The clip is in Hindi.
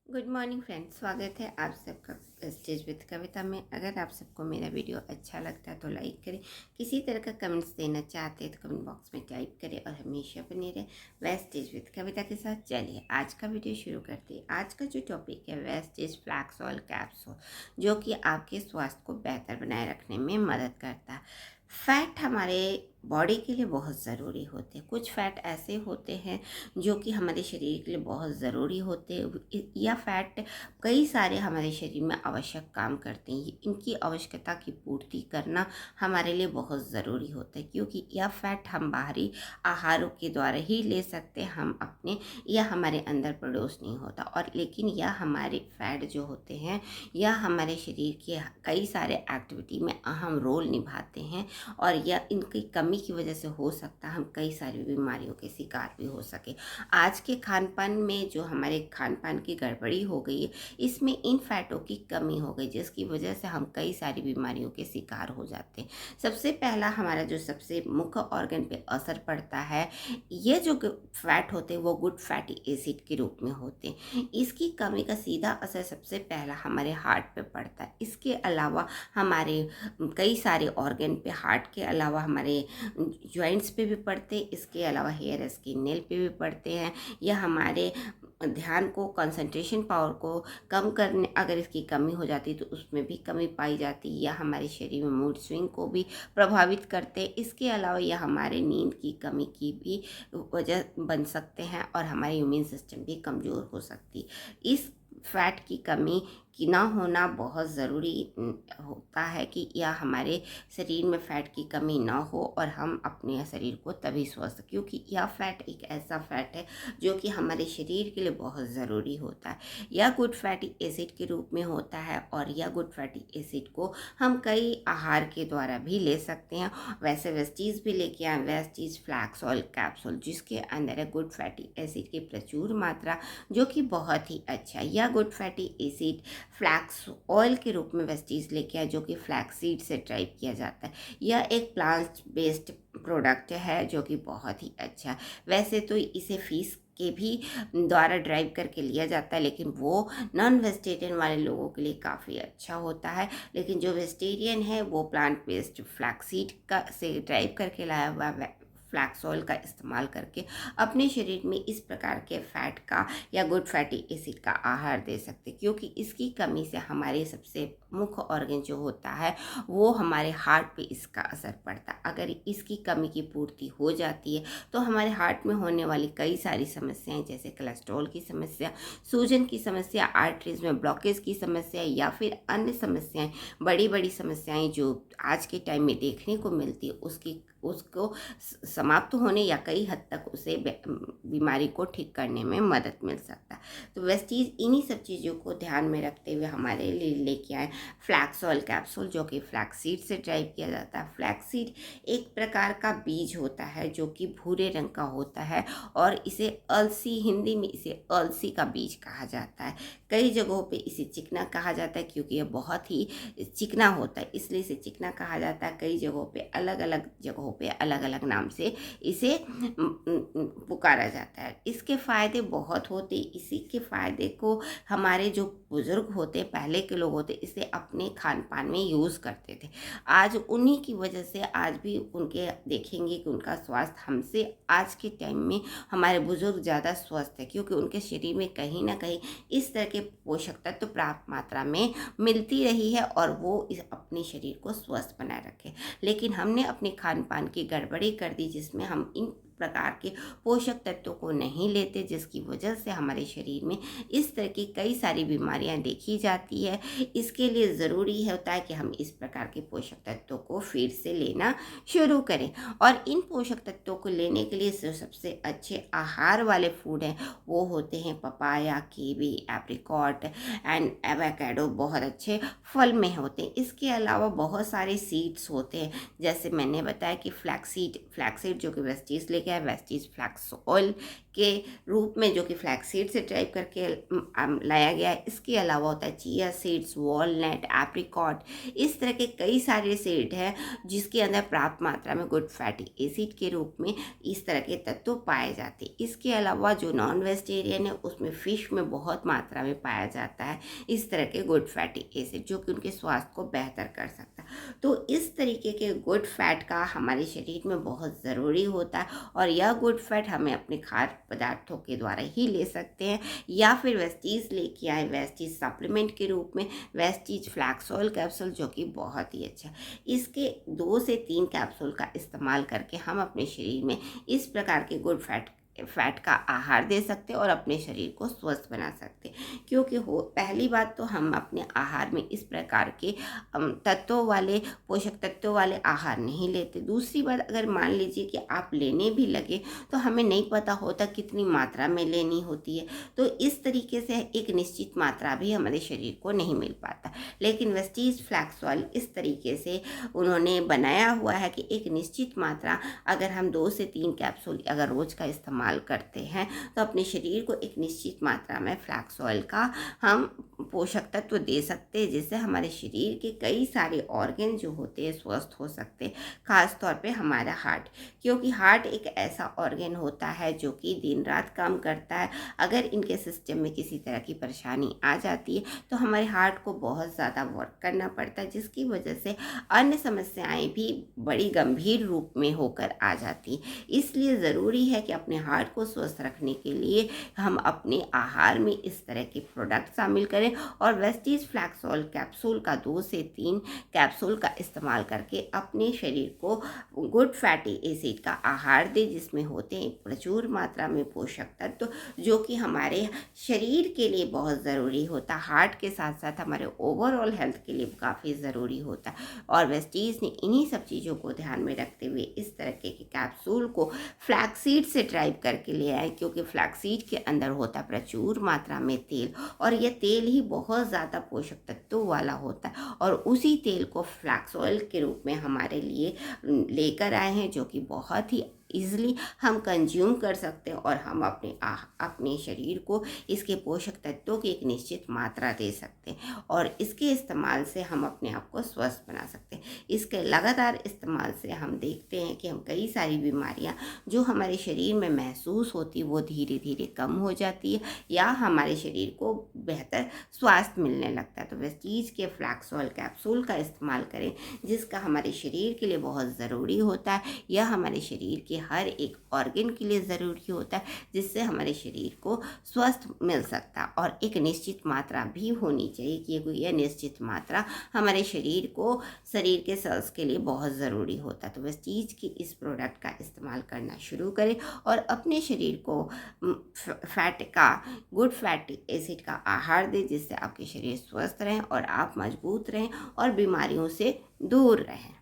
गुड मॉर्निंग फ्रेंड्स, स्वागत है आप सबका स्टेज विद कविता में। अगर आप सबको मेरा वीडियो अच्छा लगता है तो लाइक करें। किसी तरह का कमेंट्स देना चाहते हैं तो कमेंट बॉक्स में टाइप करें और हमेशा बने रहें वेस्टेज विद कविता के साथ। चलिए आज का वीडियो शुरू करते हैं। आज का जो टॉपिक है वेस्टेज फ्लैक्स ऑयल कैप्सूल, जो कि आपके स्वास्थ्य को बेहतर बनाए रखने में मदद करता है। फैट हमारे बॉडी के लिए बहुत ज़रूरी होते हैं। कुछ फैट ऐसे होते हैं जो कि हमारे शरीर के लिए बहुत ज़रूरी होते हैं। यह फैट कई सारे हमारे शरीर में आवश्यक काम करते हैं। इनकी आवश्यकता की पूर्ति करना हमारे लिए बहुत ज़रूरी होता है, क्योंकि यह फैट हम बाहरी आहारों के द्वारा ही ले सकते हैं। हम अपने यह हमारे अंदर प्रोड्यूस नहीं होता। और लेकिन यह हमारे फैट जो होते हैं यह हमारे शरीर के कई सारे एक्टिविटी में अहम रोल निभाते हैं, और यह इनकी कमी की वजह से हो सकता है हम कई सारी बीमारियों के शिकार भी हो सके। आज के खान पान में जो हमारे खान पान की गड़बड़ी हो गई है, इसमें इन फैटों की कमी हो गई, जिसकी वजह से हम कई सारी बीमारियों के शिकार हो जाते हैं। सबसे पहला हमारा जो सबसे मुख्य ऑर्गन पे असर पड़ता है, ये जो फैट होते हैं वो गुड फैटी एसिड के रूप में होते हैं। इसकी कमी का सीधा असर सबसे पहला हमारे हार्ट पे पड़ता है। इसके अलावा हमारे कई सारे ऑर्गन पे, हार्ट के अलावा हमारे जॉइंट्स पे भी पड़ते हैं। इसके अलावा हेयर, स्किन, नेल पे भी पड़ते हैं। यह हमारे ध्यान को, कंसंट्रेशन पावर को कम करने, अगर इसकी कमी हो जाती है तो उसमें भी कमी पाई जाती है। यह हमारे शरीर में मूड स्विंग को भी प्रभावित करते हैं। इसके अलावा यह हमारे नींद की कमी की भी वजह बन सकते हैं, और हमारे इम्यून सिस्टम भी कमज़ोर हो सकती है। इस फैट की कमी की ना होना बहुत ज़रूरी होता है कि यह हमारे शरीर में फ़ैट की कमी ना हो, और हम अपने शरीर को तभी स्वस्थ, क्योंकि यह फैट एक ऐसा फैट है जो कि हमारे शरीर के लिए बहुत ज़रूरी होता है। यह गुड फैटी एसिड के रूप में होता है, और यह गुड फैटी एसिड को हम कई आहार के द्वारा भी ले सकते हैं। वैसे वेस्टीज भी लेके आए, वेस्टीज फ्लैक्स ऑयल कैप्सूल, जिसके अंदर है गुड फैटी एसिड की प्रचुर मात्रा, जो कि बहुत ही अच्छा है। यह good fatty acid flax oil के रूप में वेस्टीज लेके आए, जो कि फ्लैक्स सीड से ड्राइव किया जाता है। यह एक प्लांट बेस्ड प्रोडक्ट है जो कि बहुत ही अच्छा है। वैसे तो इसे फिश के भी द्वारा ड्राइव करके लिया जाता है, लेकिन वो नॉन वेजिटेरियन वाले लोगों के लिए काफ़ी अच्छा होता है। लेकिन जो वेजिटेरियन है वो प्लांट बेस्ड फ्लैक्सीड का से ड्राइव करके लाया हुआ फ्लैक्स ऑयल का इस्तेमाल करके अपने शरीर में इस प्रकार के फैट का या गुड फैटी एसिड का आहार दे सकते, क्योंकि इसकी कमी से हमारे सबसे मुख्य ऑर्गन जो होता है वो हमारे हार्ट पे इसका असर पड़ता है। अगर इसकी कमी की पूर्ति हो जाती है तो हमारे हार्ट में होने वाली कई सारी समस्याएं, जैसे कोलेस्ट्रॉल की समस्या, सूजन की समस्या, आर्टरीज में ब्लॉकेज की समस्या, या फिर अन्य समस्याएं, बड़ी बड़ी समस्याएं जो आज के टाइम में देखने को मिलती है, उसको समाप्त होने या कई हद तक उसे बीमारी को ठीक करने में मदद मिल सकता है। तो वेस्टीज इन्हीं सब चीज़ों को ध्यान में रखते हुए हमारे लिए लेके आए फ्लैक्स ऑयल कैप्सूल, जो कि फ्लैक्स सीड से ड्राइव किया जाता है। फ्लैक्स सीड एक प्रकार का बीज होता है जो कि भूरे रंग का होता है, और इसे अलसी, हिंदी में इसे अलसी का बीज कहा जाता है। कई जगहों पे इसे चिकना कहा जाता है, क्योंकि यह बहुत ही चिकना होता है, इसलिए इसे चिकना कहा जाता है। कई जगहों पे अलग अलग जगहों पे अलग अलग नाम से इसे पुकारा जाता है। इसके फ़ायदे बहुत होते, इसी के फ़ायदे को हमारे जो बुज़ुर्ग होते, पहले के लोग होते, इसे अपने खान पान में यूज़ करते थे। आज उन्हीं की वजह से आज भी उनके देखेंगे कि उनका स्वास्थ्य हमसे आज के टाइम में हमारे बुज़ुर्ग ज़्यादा स्वस्थ है, क्योंकि उनके शरीर में कहीं ना कहीं इस तरह के पोषक तत्व पर्याप्त मात्रा में मिलती रही है, और वो इस अपने शरीर को स्वस्थ बनाए रखे। लेकिन हमने अपने खान पान की गड़बड़ी कर दी, जिसमें हम इन प्रकार के पोषक तत्वों को नहीं लेते, जिसकी वजह से हमारे शरीर में इस तरह की कई सारी बीमारियां देखी जाती है। इसके लिए ज़रूरी होता है कि हम इस प्रकार के पोषक तत्वों को फिर से लेना शुरू करें, और इन पोषक तत्वों को लेने के लिए जो सबसे अच्छे आहार वाले फूड हैं वो होते हैं papaya, kiwi, apricot and avocado, बहुत अच्छे फल में होते हैं। इसके अलावा बहुत सारे सीड्स होते हैं, जैसे मैंने बताया कि फ्लैक्सीड जो कि वेस्टीज लेके गया है वेस्टीज फ्लैक्स ऑयल के रूप में, जो कि फ्लैक्स सीड से ड्राइव करके लाया गया है। इसके अलावा होता है चिया सीड्स, वॉलनट, एप्रिकॉट, इस तरह के कई सारे सीड हैं जिसके अंदर पर्याप्त मात्रा में गुड फैटी एसिड के रूप में इस तरह के तत्व पाए जाते हैं। इसके अलावा जो नॉन वेजिटेरियन है उसमें फ़िश में बहुत मात्रा में पाया जाता है इस तरह के गुड फैटी एसिड, जो कि उनके स्वास्थ्य को बेहतर कर सकता है। तो इस तरीके के गुड फैट का हमारे शरीर में बहुत ज़रूरी होता है, और यह गुड फैट हमें अपने खाद्य पदार्थों के द्वारा ही ले सकते हैं, या फिर वेस्टीज लेके आए वेस्टीज सप्लीमेंट के रूप में, वेस्टीज फ्लैक्स ऑयल कैप्सूल, जो कि बहुत ही अच्छा। इसके 2 से 3 कैप्सूल का इस्तेमाल करके हम अपने शरीर में इस प्रकार के गुड फैट का आहार दे सकते हैं और अपने शरीर को स्वस्थ बना सकते हैं। क्योंकि पहली बात तो हम अपने आहार में इस प्रकार के तत्वों वाले, पोषक तत्वों वाले आहार नहीं लेते। दूसरी बात, अगर मान लीजिए कि आप लेने भी लगे तो हमें नहीं पता होता कितनी मात्रा में लेनी होती है, तो इस तरीके से एक निश्चित मात्रा भी हमारे शरीर को नहीं मिल पाता। लेकिन वेस्टीज फ्लैक्स ऑयल इस तरीके से उन्होंने बनाया हुआ है कि एक निश्चित मात्रा, अगर हम 2 से 3 कैप्सूल अगर रोज़ का इस्तेमाल करते हैं तो अपने शरीर को एक निश्चित मात्रा में फ्लैक्स ऑयल का हम पोषक तत्व दे सकते हैं, जिससे हमारे शरीर के कई सारे ऑर्गन जो होते हैं स्वस्थ हो सकते हैं। खास तौर पे हमारा हार्ट, क्योंकि हार्ट एक ऐसा ऑर्गन होता है जो कि दिन रात काम करता है। अगर इनके सिस्टम में किसी तरह की परेशानी आ जाती है तो हमारे हार्ट को बहुत ज़्यादा वर्क करना पड़ता है, जिसकी वजह से अन्य समस्याएं भी बड़ी गंभीर रूप में होकर आ जाती। इसलिए ज़रूरी है कि अपने हार्ट को स्वस्थ रखने के लिए हम अपने आहार में इस तरह के प्रोडक्ट शामिल करें, और वेस्टीज फ्लैक्स ऑयल कैप्सूल का 2 से 3 कैप्सूल का इस्तेमाल करके अपने शरीर को गुड फैटी एसिड का आहार दें, जिसमें होते हैं प्रचुर मात्रा में पोषक तत्व, जो कि हमारे शरीर के लिए बहुत ज़रूरी होता है। हार्ट के साथ साथ हमारे ओवरऑल हेल्थ के लिए काफ़ी ज़रूरी होता है। और वेस्टीज ने इन्हीं सब चीज़ों को ध्यान में रखते हुए इस तरह के कैप्सूल को फ्लैक्सीड से ड्राइव करके ले आए, क्योंकि फ्लैक्सीड के अंदर होता है प्रचुर मात्रा में तेल, और यह तेल ही बहुत ज़्यादा पोषक तत्वों वाला होता है। और उसी तेल को फ्लैक्स ऑयल के रूप में हमारे लिए लेकर आए हैं, जो कि बहुत ही ईज़िली हम कंज्यूम कर सकते हैं, और हम अपने शरीर को इसके पोषक तत्वों की एक निश्चित मात्रा दे सकते हैं, और इसके इस्तेमाल से हम अपने आप को स्वस्थ बना सकते हैं। इसके लगातार इस्तेमाल से हम देखते हैं कि हम कई सारी बीमारियां जो हमारे शरीर में महसूस होती वो धीरे धीरे कम हो जाती है, या हमारे शरीर को बेहतर स्वास्थ्य मिलने लगता है। तो वेस्टीज के फ्लैक्स ऑयल कैप्सूल का इस्तेमाल करें, जिसका हमारे शरीर के लिए बहुत ज़रूरी होता है। यह हमारे शरीर के हर एक ऑर्गन के लिए ज़रूरी होता है, जिससे हमारे शरीर को स्वस्थ मिल सकता है। और एक निश्चित मात्रा भी होनी चाहिए, क्योंकि यह निश्चित मात्रा हमारे शरीर के सेल्स के लिए बहुत ज़रूरी होता है। तो वेस्टीज की इस प्रोडक्ट का इस्तेमाल करना शुरू करें और अपने शरीर को गुड फैटी एसिड का आहार दें, जिससे आपके शरीर स्वस्थ रहें और आप मजबूत रहें और बीमारियों से दूर रहें।